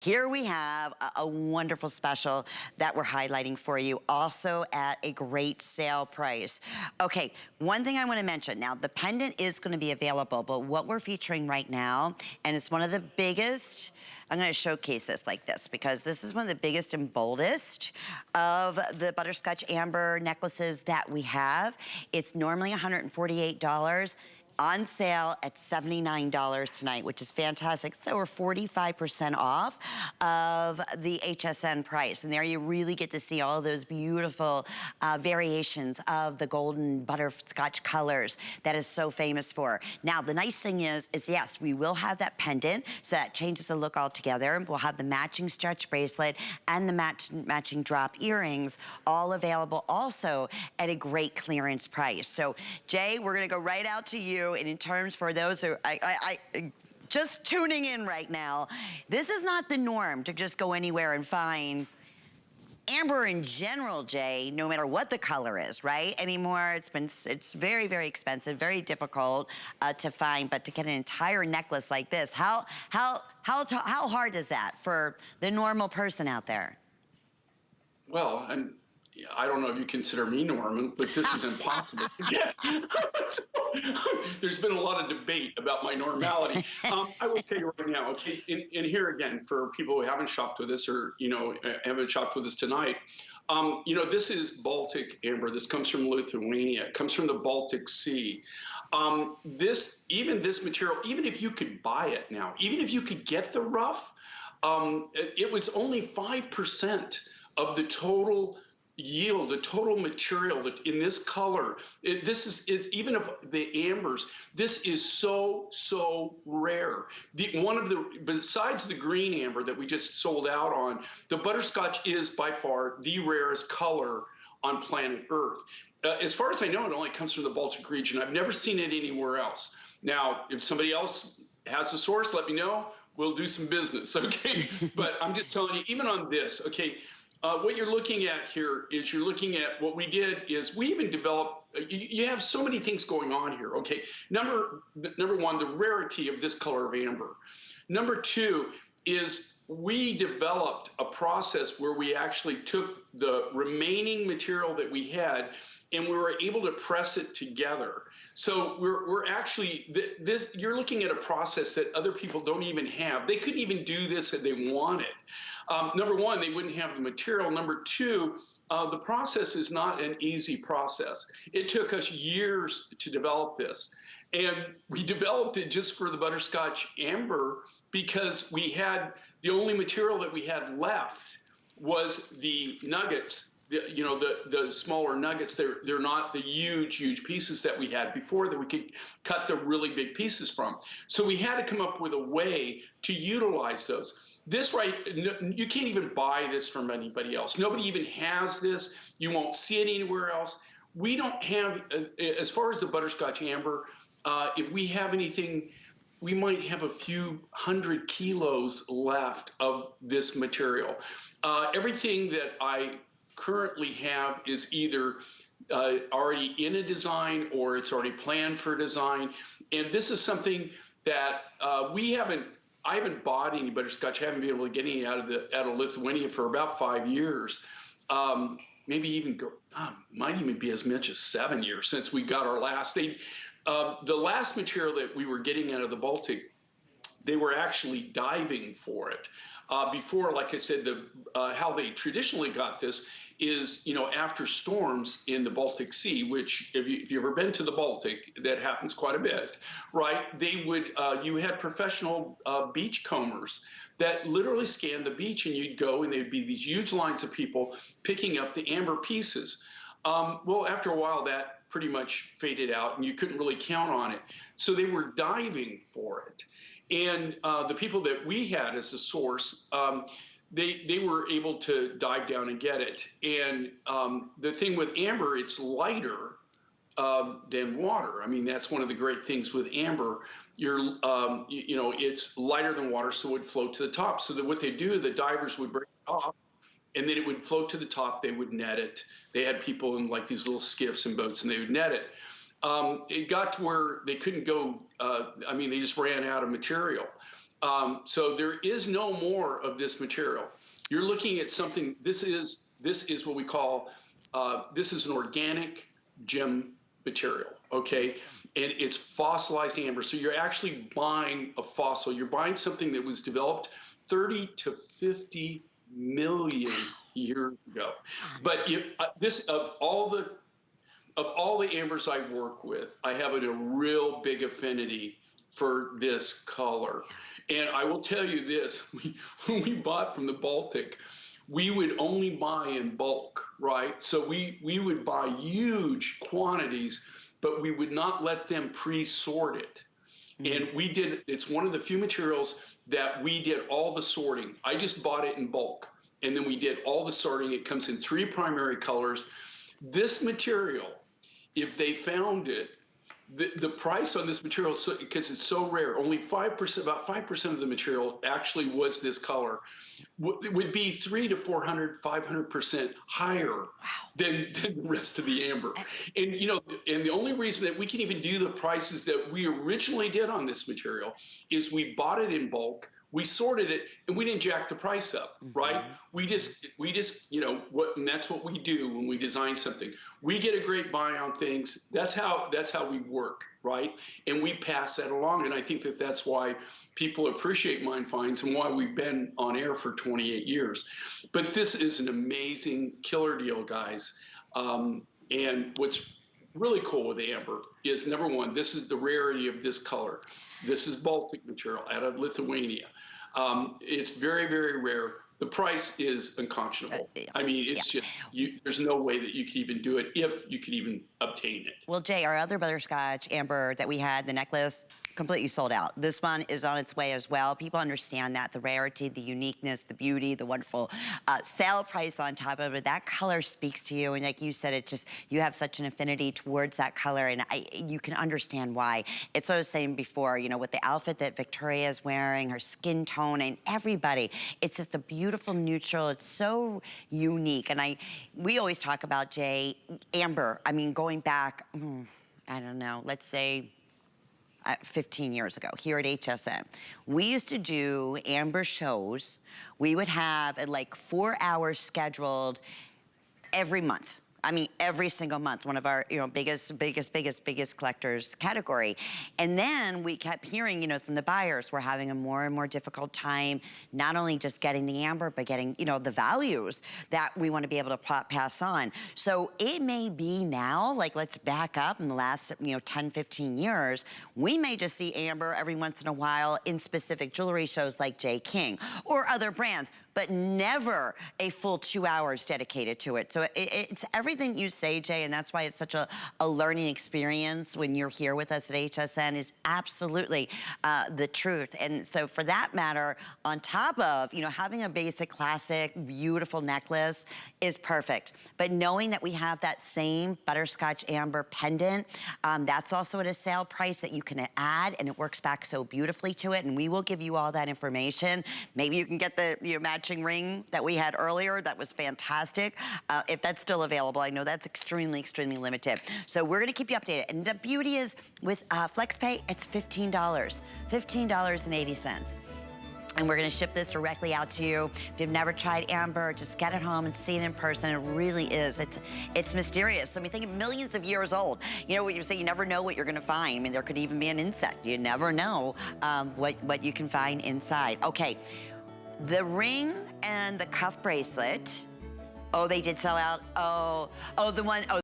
Here we have a wonderful special that we're highlighting for you, also at a great sale price. Okay, one thing I want to mention, now the pendant is going to be available, but what we're featuring right now, and it's one of the biggest, I'm going to showcase this like this because this is one of the biggest and boldest of the Butterscotch Amber necklaces that we have. It's normally $148. On sale at $79 tonight, which is fantastic. It's over 45% off of the HSN price. And there you really get to see all those beautiful variations of the golden butterscotch colors that is so famous for. Now, the nice thing is yes, we will have that pendant, so that changes the look altogether. We'll have the matching stretch bracelet and the matching drop earrings, all available also at a great clearance price. So, Jay, we're gonna go right out to you. And in terms for those who just tuning in right now, this is not the norm to just go anywhere and find amber in general, Jay, no matter what the color is, right? Anymore, it's very, very expensive, very difficult to find, but to get an entire necklace like this, how hard is that for the normal person out there? Well, I don't know if you consider me Norman, but this is impossible to get. There's been a lot of debate about my normality. I will tell you right now, okay, and here again, for people who haven't shopped with us or, haven't shopped with us tonight, this is Baltic amber. This comes from Lithuania. It comes from the Baltic Sea. Even this material, even if you could buy it now, even if you could get the rough, it was only 5% of the total yield, the total material that in this color. This is even of the ambers. This is so rare. Besides the green amber that we just sold out on, the butterscotch is by far the rarest color on planet Earth. As far as I know, it only comes from the Baltic region. I've never seen it anywhere else. Now, if somebody else has a source, let me know. We'll do some business, okay? But I'm just telling you, even on this, okay. What you're looking at here is you're looking at what we did is we even developed, you have so many things going on here, okay? Number one, the rarity of this color of amber. Number two is we developed a process where we actually took the remaining material that we had and we were able to press it together. So we're actually, you're looking at a process that other people don't even have. They couldn't even do this if they wanted. Number one, they wouldn't have the material. Number two, the process is not an easy process. It took us years to develop this. And we developed it just for the butterscotch amber because we had, the only material that we had left was the nuggets. The smaller nuggets. They're not the huge pieces that we had before that we could cut the really big pieces from. So we had to come up with a way to utilize those. This you can't even buy this from anybody else. Nobody even has this. You won't see it anywhere else. We don't have, as far as the butterscotch amber, if we have anything, we might have a few 100 kilos left of this material. Everything that I currently have is either already in a design or it's already planned for design. And this is something that I haven't bought any butterscotch. I haven't been able to get any out of Lithuania for about 5 years. Maybe even might even be as much as 7 years since we got our last. The last material that we were getting out of the Baltic, they were actually diving for it. Before, like I said, how they traditionally got this is, after storms in the Baltic Sea, which if you've ever been to the Baltic, that happens quite a bit, right? They would, you had professional beach combers that literally scanned the beach, and you'd go and there'd be these huge lines of people picking up the amber pieces. Well, after a while, that pretty much faded out and you couldn't really count on it. So they were diving for it. And the people that we had as a source, they were able to dive down and get it. And the thing with amber, it's lighter than water. I mean, that's one of the great things with amber. It's lighter than water, so it would float to the top. So that what they do, the divers would break it off, and then it would float to the top. They would net it. They had people in like these little skiffs and boats, and they would net it. It got to where they couldn't go. They just ran out of material. So there is no more of this material. You're looking at something, this is what we call, this is an organic gem material, okay? And it's fossilized amber. So you're actually buying a fossil. You're buying something that was developed 30 to 50 million years ago. But of all the ambers I work with, I have a real big affinity for this color. And I will tell you this, when we bought from the Baltic, we would only buy in bulk, right? So we would buy huge quantities, but we would not let them pre-sort it. And we did, it's one of the few materials that we did all the sorting. I just bought it in bulk, and then we did all the sorting. It comes in 3 primary colors. This material, if they found it, the price on this material, because it's so rare, only 5%, about 5% of the material actually was this color, would be 300 to 400, 500% higher than the rest of the amber. And and the only reason that we can even do the prices that we originally did on this material is we bought it in bulk. We sorted it, and we didn't jack the price up, right? We just, and that's what we do when we design something. We get a great buy on things. That's how we work, right? And we pass that along, and I think that that's why people appreciate Mine Finds and why we've been on air for 28 years. But this is an amazing killer deal, guys. And what's really cool with amber is, number one, this is the rarity of this color. This is Baltic material out of Lithuania. It's very, very rare. The price is unconscionable. I mean, it's just, there's no way that you can even do it if you could even obtain it. Well, Jay, our other Butterscotch Amber that we had, the necklace, completely sold out. This one is on its way as well. People understand that, the rarity, the uniqueness, the beauty, the wonderful sale price on top of it. That color speaks to you, and like you said, it just, you have such an affinity towards that color, and you can understand why. It's what I was saying before, with the outfit that Victoria is wearing, her skin tone, and everybody, it's just a beautiful neutral. It's so unique, and we always talk about, Jay, amber. I mean, going back, I don't know, let's say 15 years ago here at HSN. We used to do amber shows. We would have like 4 hours scheduled every month. I mean, every single month, one of our biggest collectors category. And then we kept hearing, from the buyers, we're having a more and more difficult time, not only just getting the amber, but getting, the values that we want to be able to pass on. So it may be now, like, let's back up in the last, 10, 15 years, we may just see amber every once in a while in specific jewelry shows like J. King or other brands, but never a full 2 hours dedicated to it. So it's everything you say, Jay, and that's why it's such a learning experience when you're here with us at HSN is absolutely the truth. And so for that matter, on top of, having a basic, classic, beautiful necklace is perfect. But knowing that we have that same Butterscotch Amber pendant, that's also at a sale price that you can add, and it works back so beautifully to it, and we will give you all that information. Maybe you can get the matching ring that we had earlier. That was fantastic. If that's still available, I know that's extremely, extremely limited. So we're gonna keep you updated. And the beauty is with FlexPay, it's $15, $15.80. And we're gonna ship this directly out to you. If you've never tried amber, just get it home and see it in person. It really is, it's mysterious. I mean, think of millions of years old. What you say, you never know what you're gonna find. I mean, there could even be an insect. You never know what you can find inside. Okay, the ring and the cuff bracelet, they did sell out. The one,